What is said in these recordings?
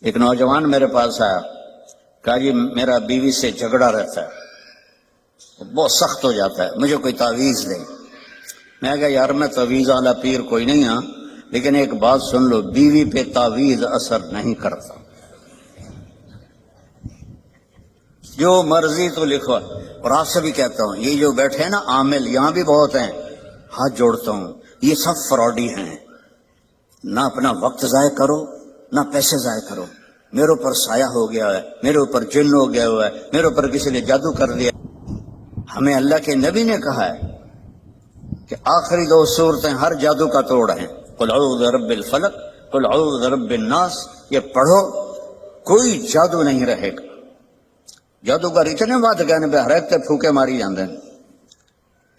ایک نوجوان میرے پاس آیا، کہا جی میرا بیوی سے جھگڑا رہتا ہے، بہت سخت ہو جاتا ہے، مجھے کوئی تعویذ دے۔ میں کہا یار میں تعویذ والا پیر کوئی نہیں ہاں، لیکن ایک بات سن لو، بیوی پہ تعویذ اثر نہیں کرتا، جو مرضی تو لکھو۔ اور آپ سے بھی کہتا ہوں، یہ جو بیٹھے ہیں نا عامل، یہاں بھی بہت ہیں، ہاتھ جوڑتا ہوں، یہ سب فراڈی ہیں۔ نہ اپنا وقت ضائع کرو، نہ پیسے ضائع کرو۔ میرے اوپر سایہ ہو گیا ہے، میرے اوپر جن ہو گیا ہوا ہے، میرے اوپر کسی نے جادو کر دیا۔ ہمیں اللہ کے نبی نے کہا ہے کہ آخری دو صورتیں ہر جادو کا توڑ ہیں، قل اعوذ برب الفلق، قل اعوذ برب الناس۔ یہ پڑھو، کوئی جادو نہیں رہے گا۔ جادوگر اتنے بات کہنے پہ ہر ایک تے پھوکے ماری جاندے ہیں،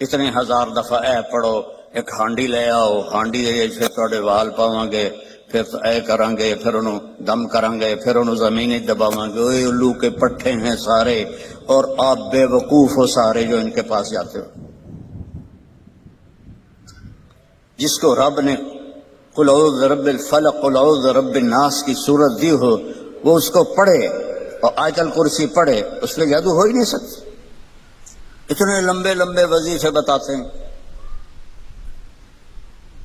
اتنے ہزار دفعہ اے پڑھو، ایک ہانڈی لے آؤ، ہانڈی پھر تھوڑے وال پاواں گے، پھر اے کریں گے، پھر انہوں دم کریں گے، پھر انہوں زمینی دباواں گے۔ اوے الو کے پٹھے ہیں سارے، اور آپ بے وقوف ہو سارے جو ان کے پاس جاتے ہو۔ جس کو رب نے قل اعوذ برب الفلق قل اعوذ برب الناس کی صورت دی ہو، وہ اس کو پڑھے اور آیت الکرسی پڑھے، اس پہ جادو ہو ہی نہیں سکتا۔ اتنے لمبے لمبے وظیفے بتاتے ہیں۔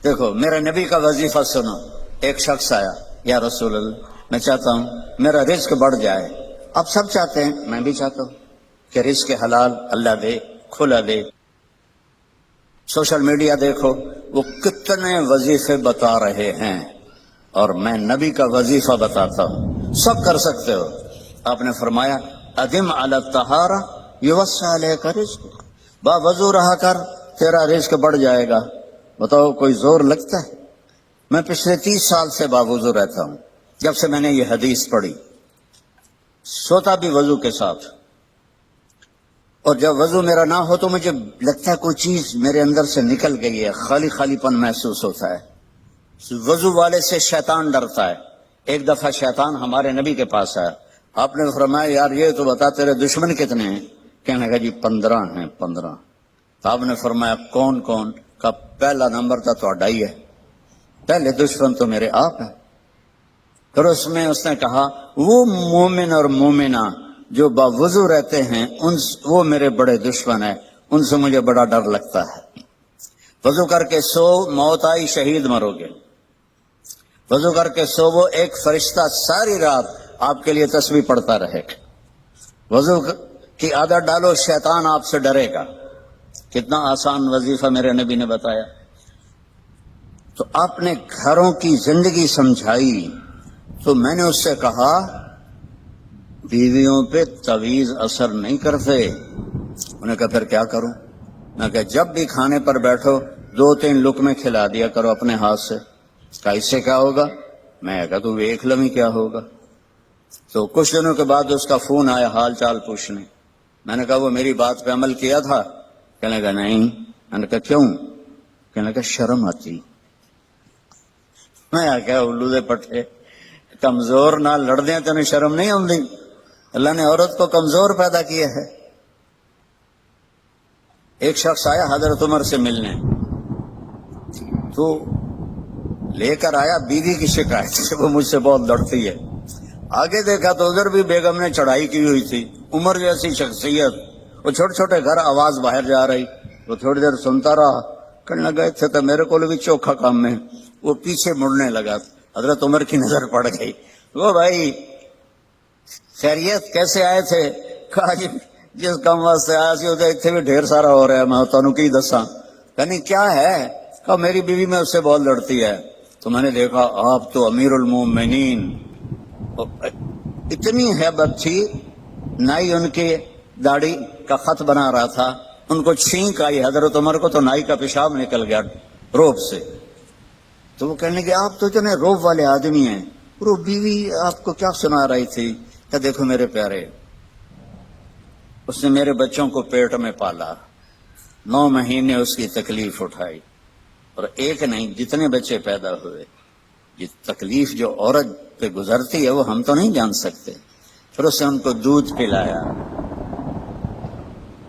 دیکھو میرے نبی کا وظیفہ سنو۔ ایک شخص آیا، یا رسول اللہ میں چاہتا ہوں میرا رزق بڑھ جائے۔ اب سب چاہتے ہیں، میں بھی چاہتا ہوں کہ رزق حلال اللہ دے، کھلا دے۔ سوشل میڈیا دیکھو، وہ کتنے وظیفے بتا رہے ہیں، اور میں نبی کا وظیفہ بتاتا ہوں، سب کر سکتے ہو۔ آپ نے فرمایا ادم علی الطہارہ یوسع علیک رزق، با وضو رہا کر، تیرا رزق بڑھ جائے گا۔ بتاؤ کوئی زور لگتا ہے؟ میں پچھلے 30 سال سے باوضو رہتا ہوں، جب سے میں نے یہ حدیث پڑھی، سوتا بھی وضو کے ساتھ، اور جب وضو میرا نہ ہو تو مجھے لگتا ہے کوئی چیز میرے اندر سے نکل گئی ہے، خالی خالی پن محسوس ہوتا ہے۔ وضو والے سے شیطان ڈرتا ہے۔ ایک دفعہ شیطان ہمارے نبی کے پاس آیا، آپ نے فرمایا یار یہ تو بتا تیرے دشمن کتنے ہیں؟ کہنے لگا جی 15 ہیں 15۔ تو آپ نے فرمایا کون کون؟ کا پہلا نمبر تھا تو ہی ہے، پہلے دشمن تو میرے آپ ہیں۔ پھر اس نے کہا وہ مومن اور مومنہ جو باوضو رہتے ہیں وہ میرے بڑے دشمن ہیں، ان سے مجھے بڑا ڈر لگتا ہے۔ وضو کر کے سو، موت آئی شہید مرو گے۔ وضو کر کے سو، وہ ایک فرشتہ ساری رات آپ کے لیے تسبیح پڑھتا رہے گا۔ وضو کی عادت ڈالو، شیطان آپ سے ڈرے گا۔ کتنا آسان وظیفہ میرے نبی نے بتایا۔ تو آپ نے گھروں کی زندگی سمجھائی، تو میں نے اس سے کہا بیویوں پہ تعویذ اثر نہیں کرتے۔ انہوں نے کہا پھر کیا کروں؟ میں کہا جب بھی کھانے پر بیٹھو 2-3 لقمے کھلا دیا کرو اپنے ہاتھ سے۔ کہا اس سے کیا ہوگا؟ میں کہا تو دیکھ لیں کیا ہوگا۔ تو کچھ دنوں کے بعد اس کا فون آیا حال چال پوچھنے۔ میں نے کہا وہ میری بات پہ عمل کیا تھا؟ کہنے لگا نہیں۔ میں نے کہا کیوں؟ کہنے لگا شرم آتی۔ میں کہا الو دے پٹھے، کمزور نہ لڑ دیں تو شرم نہیں آتی؟ اللہ نے عورت کو کمزور پیدا کیا ہے۔ ایک شخص آیا حضرت عمر سے ملنے، تو لے کر آیا بیوی کی شکایت سے، وہ مجھ سے بہت لڑتی ہے۔ آگے دیکھا تو ادھر بھی بیگم نے چڑھائی کی ہوئی تھی، عمر جیسی شخصیت، وہ چھوٹے چھوٹے گھر، آواز باہر جا رہی۔ وہ تھوڑی دیر سنتا رہا، کہنے لگا تھے تو میرے کو بھی چوکھا کام میں۔ وہ پیچھے مڑنے لگا، حضرت عمر کی نظر پڑ گئی۔ وہ بھائی خیریت کیسے آئے تھے؟ کہا جی جس کام واسطے آیا سی اتنے بھی ڈھیر سارا ہو رہا ہے، میں تانوں کی دساں۔ یعنی کیا ہے؟ کہا میری بیوی میں اس سے بہت لڑتی ہے۔ تو میں نے دیکھا آپ تو امیر المومنین، اتنی ہیبت تھی، نائی ان کی داڑھی کا خط بنا رہا تھا، ان کو چھینک آئی حضرت عمر کو، تو نائی کا پیشاب نکل گیا روب سے۔ تو وہ کہنے لگے آپ تو اتنے روب والے آدمی ہیں، وہ بیوی آپ کو کیا سنا رہی تھی؟ کہ دیکھو میرے پیارے، اس نے میرے بچوں کو پیٹ میں پالا، 9 مہینے اس کی تکلیف اٹھائی، اور ایک نہیں جتنے بچے پیدا ہوئے، یہ تکلیف جو عورت پہ گزرتی ہے وہ ہم تو نہیں جان سکتے۔ پھر اس نے ان کو دودھ پلایا،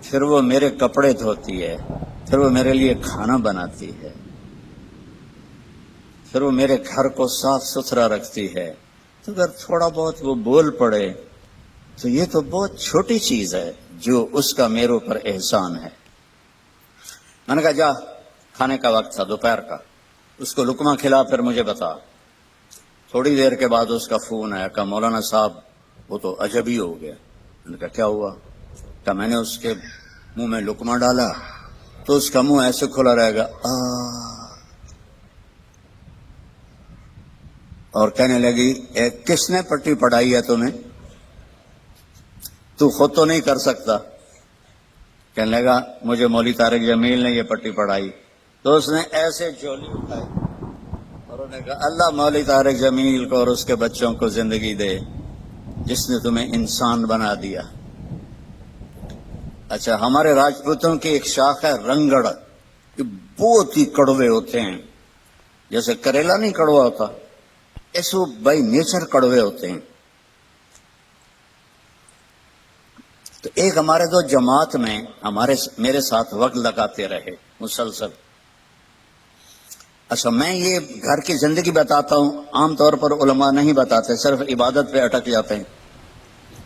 پھر وہ میرے کپڑے دھوتی ہے، پھر وہ میرے لیے کھانا بناتی ہے، پھر وہ میرے گھر کو صاف ستھرا رکھتی ہے، تو اگر تھوڑا بہت وہ بول پڑے تو یہ تو بہت چھوٹی چیز ہے جو اس کا میرے اوپر احسان ہے. میں نے کہا جا، کھانے کا وقت تھا دوپہر کا، اس کو لقمہ کھلا پھر مجھے بتا. تھوڑی دیر کے بعد اس کا فون آیا، کہا مولانا صاحب وہ تو عجب ہی ہو گیا. میں نے کہا کیا ہوا؟ کہا میں نے اس کے منہ میں لقمہ ڈالا تو اس کا منہ ایسے کھلا رہے گا اور کہنے لگی کس نے پٹی پڑھائی ہے تمہیں؟ تو خود تو نہیں کر سکتا. کہنے لگا مجھے مولوی طارق جمیل نے یہ پٹی پڑھائی. تو اس نے ایسے جھولی اٹھائی اور انہوں نے کہا اللہ مولوی طارق جمیل کو اور اس کے بچوں کو زندگی دے جس نے تمہیں انسان بنا دیا. اچھا، ہمارے راجپوتوں کی ایک شاخ ہے رنگڑ، یہ بہت ہی کڑوے ہوتے ہیں. جیسے کریلا نہیں کڑوا ہوتا، ایسے وہ بائی نیچر کڑوے ہوتے ہیں. تو ایک ہمارے دو جماعت میں میرے ساتھ وقت لگاتے رہے مسلسل. اچھا، میں یہ گھر کی زندگی بتاتا ہوں، عام طور پر علماء نہیں بتاتے، صرف عبادت پہ اٹک جاتے ہیں.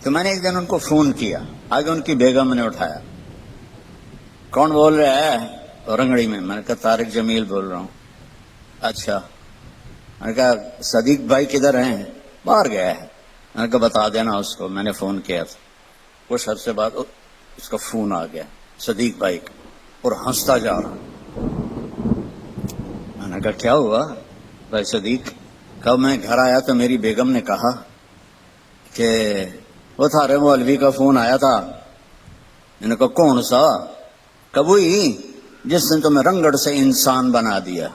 تو میں نے ایک دن ان کو فون کیا، آگے ان کی بیگم نے اٹھایا. کون بول رہا ہے؟ رنگڑی میں. میں نے کہا طارق جمیل بول رہا ہوں. اچھا. میں نے کہا صدیق بھائی کدھر ہیں؟ باہر گیا ہے. میں نے کہا بتا دینا اس کو میں نے فون کیا تھا. کچھ عرصے بعد اس کا فون آ گیا صدیق بھائی کا، اور ہنستا جا رہا. میں نے کہا کیا ہوا بھائی صدیق؟ کب میں گھر آیا تو میری بیگم نے کہا کہ وہ تھارے مولوی کا فون آیا تھا. میں نے کہا کون سا؟ کب وہی جس نے تمہیں رنگڑ سے انسان بنا دیا.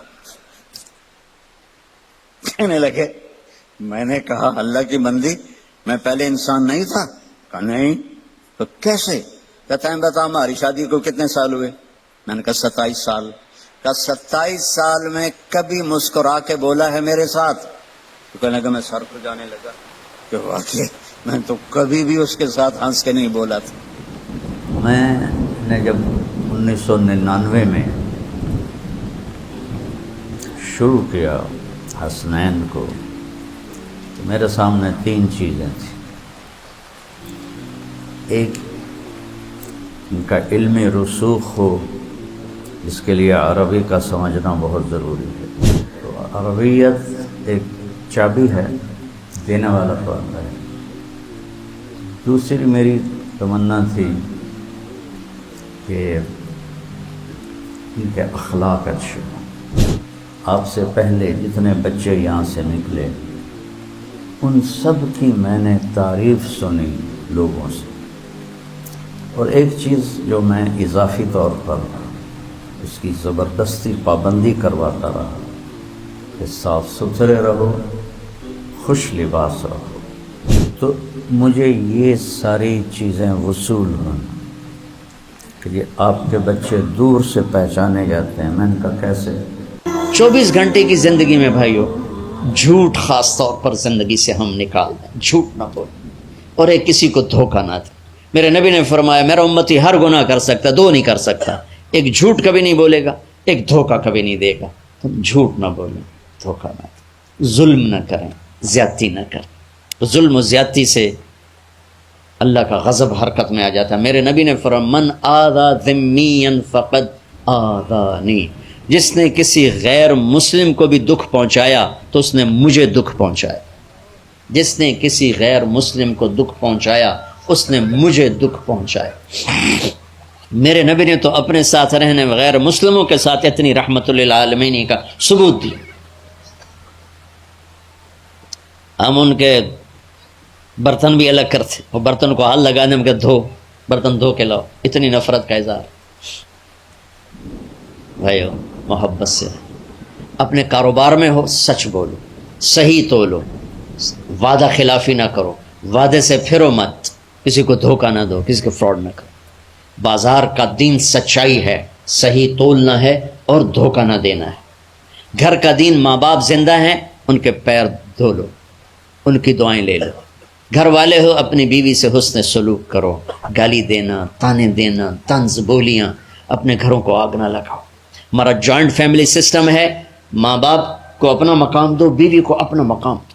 کہنے لگے میں نے کہا اللہ کی بندی میں پہلے انسان نہیں تھا؟ کہا نہیں. تو کیسے؟ کہتا ہے بتا ہماری شادی کو کتنے سال ہوئے؟ میں نے کہا 27 سال. کہا 27 سال میں کبھی مسکرا کے بولا ہے میرے ساتھ؟ تو کہنے لگا میں سر کو جانے لگا کہ واقعی میں تو کبھی بھی اس کے ساتھ ہنس کے نہیں بولا تھا. میں نے جب 1999 میں شروع کیا حسنین کو تو میرے سامنے 3 چیزیں تھیں. ایک ان کا علمی رسوخ ہو، اس کے لیے عربی کا سمجھنا بہت ضروری ہے. تو عربیت ایک چابی ہے، دینے والا تو اللہ ہے. دوسری میری تمنا تھی کہ ان کے اخلاق اچھے ہوں. آپ سے پہلے جتنے بچے یہاں سے نکلے ان سب کی میں نے تعریف سنی لوگوں سے. اور ایک چیز جو میں اضافی طور پر اس کی زبردستی پابندی کرواتا رہا کہ صاف ستھرے رہو، خوش لباس رہو. تو مجھے یہ ساری چیزیں وصول ہوئیں کہ یہ آپ کے بچے دور سے پہچانے جاتے ہیں. میں نے کہا کیسے؟ 24 گھنٹے کی زندگی میں بھائیو جھوٹ خاص طور پر زندگی سے ہم نکال دیں. جھوٹ نہ بولیں اور ایک کسی کو دھوکہ نہ دیں. میرے نبی نے فرمایا میرا امتی ہر گناہ کر سکتا، 2 نہیں کر سکتا. ایک جھوٹ کبھی نہیں بولے گا، ایک دھوکہ کبھی نہیں دے گا. تم جھوٹ نہ بولیں، دھوکہ نہ دیں، ظلم نہ کریں، زیادتی نہ کریں. ظلم و زیادتی سے اللہ کا غضب حرکت میں آ جاتا ہے. میرے نبی نے فرمایا من آذا ذمیا فقد آذانی، جس نے کسی غیر مسلم کو بھی دکھ پہنچایا تو اس نے مجھے دکھ پہنچایا. جس نے کسی غیر مسلم کو دکھ پہنچایا اس نے مجھے دکھ پہنچایا. میرے نبی نے تو اپنے ساتھ رہنے غیر مسلموں کے ساتھ اتنی رحمت للعالمین کا ثبوت دیا. ہم ان کے برتن بھی الگ کرتے اور برتن کو ہاتھ لگانے میں کہ دھو، برتن دھو کے لاؤ. اتنی نفرت کا اظہار. بھائیو محبت سے اپنے کاروبار میں ہو سچ بولو، صحیح تولو، وعدہ خلافی نہ کرو، وعدے سے پھرو مت، کسی کو دھوکہ نہ دو، کسی کو فراڈ نہ کرو. بازار کا دین سچائی ہے، صحیح تولنا ہے اور دھوکہ نہ دینا ہے. گھر کا دین ماں باپ زندہ ہیں ان کے پیر دھو لو، ان کی دعائیں لے لو. گھر والے ہو اپنی بیوی سے حسن سلوک کرو. گالی دینا، تانے دینا، طنز بولیاں، اپنے گھروں کو آگ نہ لگاؤ. ہمارا جوائنٹ فیملی سسٹم ہے، ماں باپ کو اپنا مقام دو، بیوی کو اپنا مقام دو.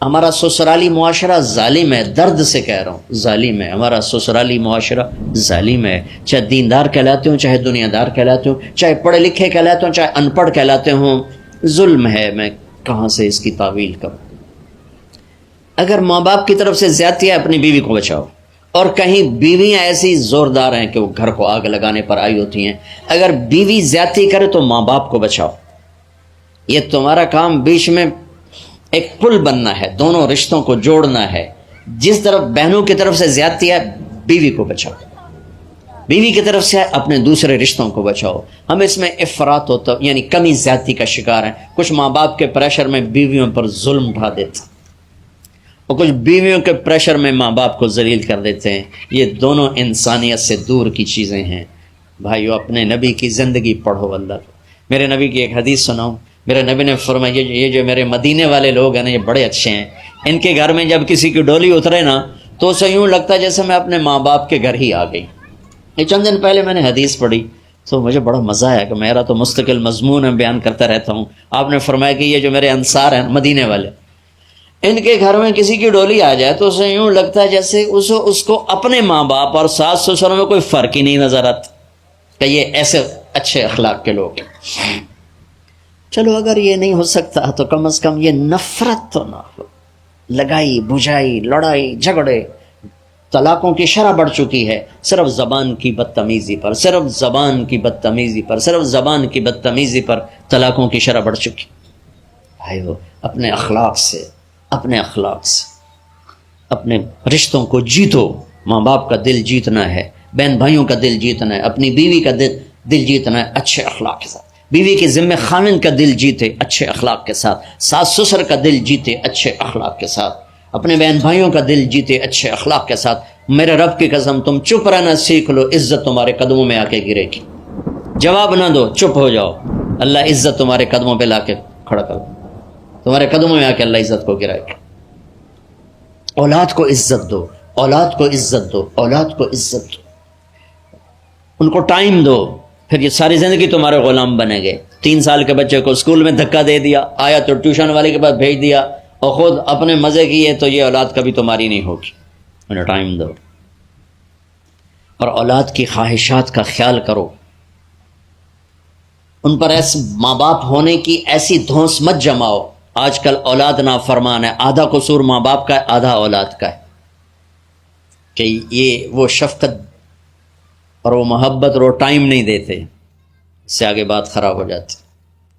ہمارا سسرالی معاشرہ ظالم ہے، درد سے کہہ رہا ہوں، ظالم ہے ہمارا سسرالی معاشرہ، ظالم ہے، چاہے دیندار کہلاتے ہوں، چاہے دنیا دار کہلاتے ہوں، چاہے پڑھے لکھے کہلاتے ہوں، چاہے ان پڑھ کہلاتے ہوں، ظلم ہے۔ میں کہاں سے اس کی تعویل کروں؟ اگر ماں باپ کی طرف سے زیادتی ہے، اپنی بیوی کو بچاؤ، اور کہیں بیویاں ایسی زوردار ہیں کہ وہ گھر کو آگ لگانے پر آئی ہوتی ہیں، اگر بیوی زیادتی کرے تو ماں باپ کو بچاؤ۔ یہ تمہارا کام بیچ میں ایک پل بننا ہے، دونوں رشتوں کو جوڑنا ہے۔ جس طرف بہنوں کی طرف سے زیادتی ہے، بیوی کو بچاؤ، بیوی کی طرف سے اپنے دوسرے رشتوں کو بچاؤ۔ ہم اس میں افراط ہوتا یعنی کمی زیادتی کا شکار ہیں۔ کچھ ماں باپ کے پریشر میں بیویوں پر ظلم ڈھا دیتے ہیں، اور کچھ بیویوں کے پریشر میں ماں باپ کو ذلیل کر دیتے ہیں۔ یہ دونوں انسانیت سے دور کی چیزیں ہیں۔ بھائیو، اپنے نبی کی زندگی پڑھو اللہ کو۔ میرے نبی کی ایک حدیث سناؤں۔ میرے نبی نے فرمایا یہ جو میرے مدینے والے لوگ ہیں نا، یہ بڑے اچھے ہیں۔ ان کے گھر میں جب کسی کی ڈولی اترے نا تو اسے یوں لگتا ہے جیسے میں اپنے ماں باپ کے گھر ہی آ گئی۔ یہ چند دن پہلے میں نے حدیث پڑھی تو مجھے بڑا مزہ آیا کہ میرا تو مستقل مضمون ہے، بیان کرتا رہتا ہوں۔ آپ نے فرمایا کہ یہ جو میرے انصار ہیں مدینے والے، ان کے گھر میں کسی کی ڈولی آ جائے تو اسے یوں لگتا ہے جیسے اس کو اپنے ماں باپ اور ساس سسر میں کوئی فرق ہی نہیں نظر آتا، کہ یہ ایسے اچھے اخلاق کے لوگ ہیں۔ چلو اگر یہ نہیں ہو سکتا تو کم از کم یہ نفرت تو نہ ہو، لگائی بجھائی لڑائی جھگڑے۔ طلاقوں کی شرح بڑھ چکی ہے صرف زبان کی بدتمیزی پر، صرف زبان کی بدتمیزی پر، صرف زبان کی بدتمیزی پر طلاقوں کی شرح بڑھ چکی۔ بھائیو، اپنے اخلاق سے اپنے رشتوں کو جیتو۔ ماں باپ کا دل جیتنا ہے، بہن بھائیوں کا دل جیتنا ہے، اپنی بیوی کا دل جیتنا ہے اچھے اخلاق کے ساتھ۔ بیوی کے ذمہ خاوند کا دل جیتے اچھے اخلاق کے ساتھ، ساس سسر کا دل جیتے اچھے اخلاق کے ساتھ، اپنے بہن بھائیوں کا دل جیتے اچھے اخلاق کے ساتھ۔ میرے رب کی قسم، تم چپ رہنا سیکھ لو، عزت تمہارے قدموں میں آ کے گرے گی۔ جواب نہ دو، چپ ہو جاؤ، اللہ عزت تمہارے قدموں پہ لا کے کھڑا کر، تمہارے قدموں میں آ کے اللہ عزت کو گرائے گا۔ اولاد کو عزت دو، اولاد کو عزت دو، اولاد کو عزت دو، ان کو ٹائم دو، پھر یہ ساری زندگی تمہارے غلام بنے گے۔ 3 سال کے بچے کو اسکول میں دھکا دے دیا، آیا تو ٹیوشن والے کے پاس بھیج دیا، اور خود اپنے مزے کیے، تو یہ اولاد کبھی تمہاری نہیں ہوگی۔ انہیں ٹائم دو، اور اولاد کی خواہشات کا خیال کرو۔ ان پر ایسے ماں باپ ہونے کی ایسی دھونس مت جماؤ۔ آج کل اولاد نافرمان ہے، آدھا قصور ماں باپ کا ہے، آدھا اولاد کا ہے، کہ یہ وہ شفقت اور وہ محبت اور وہ ٹائم نہیں دیتے، اس سے آگے بات خراب ہو جاتی۔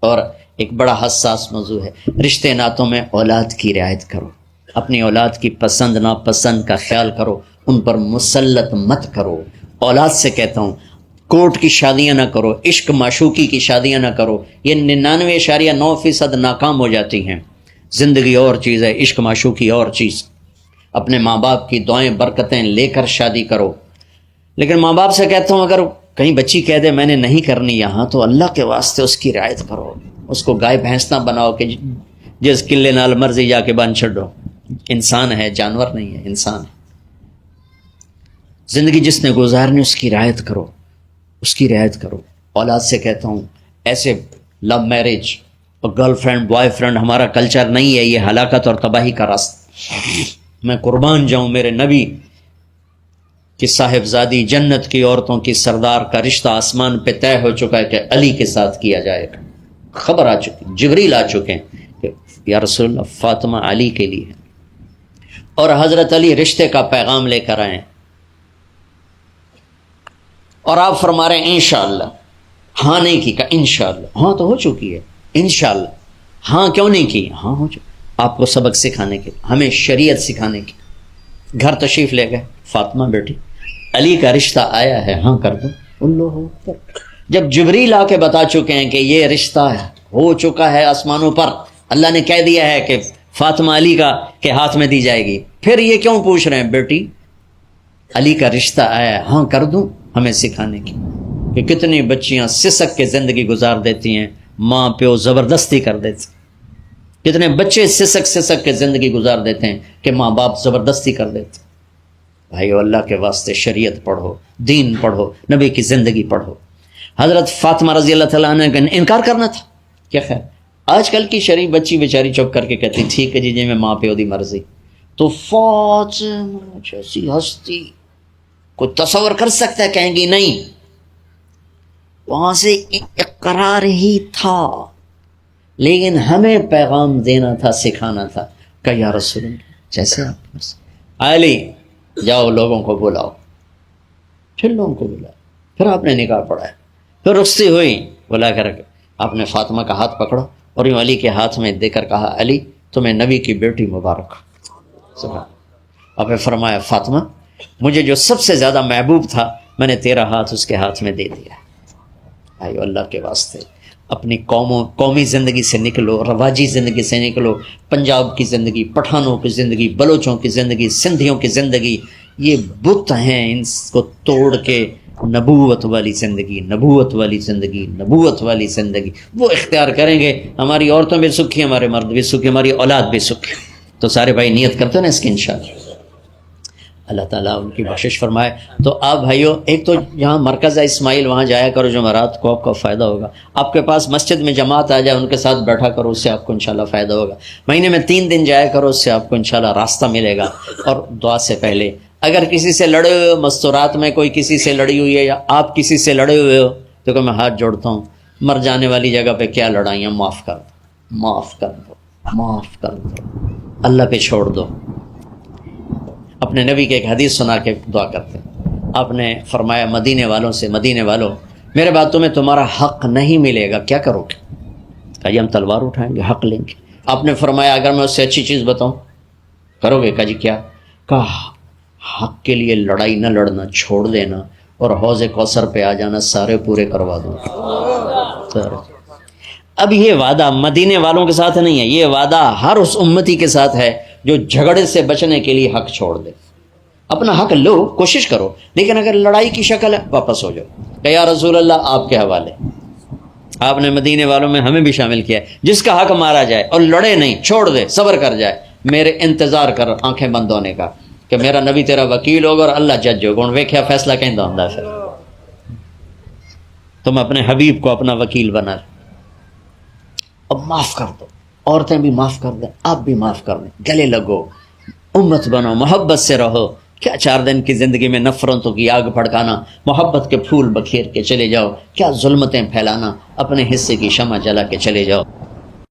اور ایک بڑا حساس موضوع ہے، رشتے ناتوں میں اولاد کی رعایت کرو، اپنی اولاد کی پسند ناپسند کا خیال کرو، ان پر مسلط مت کرو۔ اولاد سے کہتا ہوں، کورٹ کی شادیاں نہ کرو، عشق معشوقی کی شادیاں نہ کرو، یہ 99.9% ناکام ہو جاتی ہیں۔ زندگی اور چیز ہے، عشق معشوقی اور چیز۔ اپنے ماں باپ کی دعائیں برکتیں لے کر شادی کرو۔ لیکن ماں باپ سے کہتا ہوں، اگر کہیں بچی کہہ دے میں نے نہیں کرنی یہاں، تو اللہ کے واسطے اس کی رعایت کرو، اس کو گائے بھینس نہ بناؤ کہ جس قلے نال مرضی جا کے بن چھڈو۔ انسان ہے، جانور نہیں ہے، انسان ہے۔ زندگی جس نے گزارنی اس کی رعایت کرو، اس کی رعایت کرو۔ اولاد سے کہتا ہوں، ایسے لو میرج اور گرل فرینڈ بوائے فرینڈ ہمارا کلچر نہیں ہے، یہ ہلاکت اور تباہی کا راستہ۔ میں قربان جاؤں، میرے نبی کی صاحبزادی جنت کی عورتوں کی سردار کا رشتہ آسمان پہ طے ہو چکا ہے کہ علی کے ساتھ کیا جائے گا۔ خبر آ چکی، جبریل آ چکے ہیں کہ یا رسول اللہ فاطمہ علی کے لیے ہے، اور حضرت علی رشتے کا پیغام لے کر آئے ہیں، اور آپ فرما رہے ہیں انشاءاللہ۔ ہاں نہیں کی، کہا انشاءاللہ۔ ہاں تو ہو چکی ہے، انشاءاللہ۔ ہاں کیوں نہیں کی؟ ہاں ہو چکی۔ آپ کو سبق سکھانے کے، ہمیں شریعت سکھانے کی۔ گھر تشریف لے گئے، فاطمہ بیٹی علی کا رشتہ آیا ہے، ہاں کر دو۔ اللہ اکبر۔ جب جبریل آ کے بتا چکے ہیں کہ یہ رشتہ ہو چکا ہے آسمانوں پر، اللہ نے کہہ دیا ہے کہ فاطمہ علی کا کے ہاتھ میں دی جائے گی، پھر یہ کیوں پوچھ رہے ہیں بیٹی علی کا رشتہ آیا ہے، ہاں کر دوں؟ ہمیں سکھانے کی کہ کتنی بچیاں سسک کے زندگی گزار دیتی ہیں، ماں پیو زبردستی کر دیتے، کتنے بچے سسک کے زندگی گزار دیتے ہیں کہ ماں باپ زبردستی کر دیتے۔ بھائیو، اللہ کے واسطے شریعت پڑھو، دین پڑھو، نبی کی زندگی پڑھو۔ حضرت فاطمہ رضی اللہ تعالیٰ عنہ کا انکار کرنا تھا، کیا خیر، آج کل کی شریف بچی بیچاری چپ کر کے کہتی ٹھیک ہے جی میں ماں پیو دی مرضی. تو فاطمہ جیسی ہستی کوئی تصور کر سکتا ہے؟ کہیں گی نہیں. وہاں سے اقرار ہی تھا، لیکن ہمیں پیغام دینا تھا، سکھانا تھا کہ یا رسول اللہ جیسے آپ علی جاؤ لوگوں کو بلاؤ. پھر لوگوں کو بلاؤ، پھر آپ نے نکاح پڑھا. پھر رخصتی ہوئی، بلا کر آپ نے فاطمہ کا ہاتھ پکڑا اور یوں علی کے ہاتھ میں دے کر کہا علی تمہیں نبی کی بیٹی مبارک. آپ نے فرمایا فاطمہ مجھے جو سب سے زیادہ محبوب تھا میں نے تیرا ہاتھ اس کے ہاتھ میں دے دیا. آئیو اللہ کے واسطے اپنی قومی زندگی سے نکلو، رواجی زندگی سے نکلو. پنجاب کی زندگی، پٹھانوں کی زندگی، بلوچوں کی زندگی، سندھیوں کی زندگی، یہ بت ہیں، ان کو توڑ کے نبوت والی زندگی، نبوت والی زندگی، نبوت والی زندگی وہ اختیار کریں گے. ہماری عورتیں بھی سکھی، ہمارے مرد بھی سکھی، ہماری اولاد بھی سکھی. تو سارے بھائی نیت کرتے ہیں نا اس کی انشاءاللہ اللہ تعالیٰ ان کی بخشش فرمائے. تو آپ بھائیو ایک تو یہاں مرکز ہے اسماعیل، وہاں جایا کرو جمعرات کو، آپ کو فائدہ ہوگا. آپ کے پاس مسجد میں جماعت آ جائے ان کے ساتھ بیٹھا کرو، اس سے آپ کو انشاءاللہ فائدہ ہوگا. مہینے میں 3 دن جایا کرو، اس سے آپ کو انشاءاللہ راستہ ملے گا. اور دعا سے پہلے اگر کسی سے لڑے ہوئے ہو، مستورات میں کوئی کسی سے لڑی ہوئی ہے یا آپ کسی سے لڑے ہوئے ہو، تو کہ میں ہاتھ جوڑتا ہوں، مر جانے والی جگہ پہ کیا لڑائیاں، معاف کر دو، معاف کر دو، معاف کر دو، اللہ پہ چھوڑ دو. اپنے نبی کے ایک حدیث سنا کے دعا کرتے ہیں. آپ نے فرمایا مدینے والوں سے، مدینے والوں میرے بعد تمہیں تمہارا حق نہیں ملے گا، کیا کرو گے؟ کہا جی ہم تلوار اٹھائیں گے، حق لیں گے. آپ نے فرمایا اگر میں اس سے اچھی چیز بتاؤں کرو گے؟ کہا جی کیا؟ کہا حق کے لیے لڑائی نہ لڑنا، چھوڑ دینا اور حوض کوثر پہ آ جانا، سارے پورے کروا دوں. اب یہ وعدہ مدینے والوں کے ساتھ نہیں ہے، یہ وعدہ ہر اس امتی کے ساتھ ہے جو جھگڑے سے بچنے کے لیے حق چھوڑ دے. اپنا حق لو، کوشش کرو، لیکن اگر لڑائی کی شکل ہے واپس ہو جاؤ کہ یا رسول اللہ آپ کے حوالے. آپ نے مدینے والوں میں ہمیں بھی شامل کیا ہے. جس کا حق مارا جائے اور لڑے نہیں، چھوڑ دے، صبر کر جائے، میرے انتظار کر آنکھیں بند ہونے کا کہ میرا نبی تیرا وکیل ہوگا اور اللہ جج ہوگا. ہوں ویکھیا فیصلہ کہیں ہوندا ہے. تم اپنے حبیب کو اپنا وکیل بنا. اب معاف کر دو، عورتیں بھی معاف کر دیں، آپ بھی معاف کر دیں، گلے لگو، امت بنو، محبت سے رہو. کیا 4 دن کی زندگی میں نفرتوں کی آگ بھڑکانا، محبت کے پھول بکھیر کے چلے جاؤ. کیا ظلمتیں پھیلانا، اپنے حصے کی شمع جلا کے چلے جاؤ.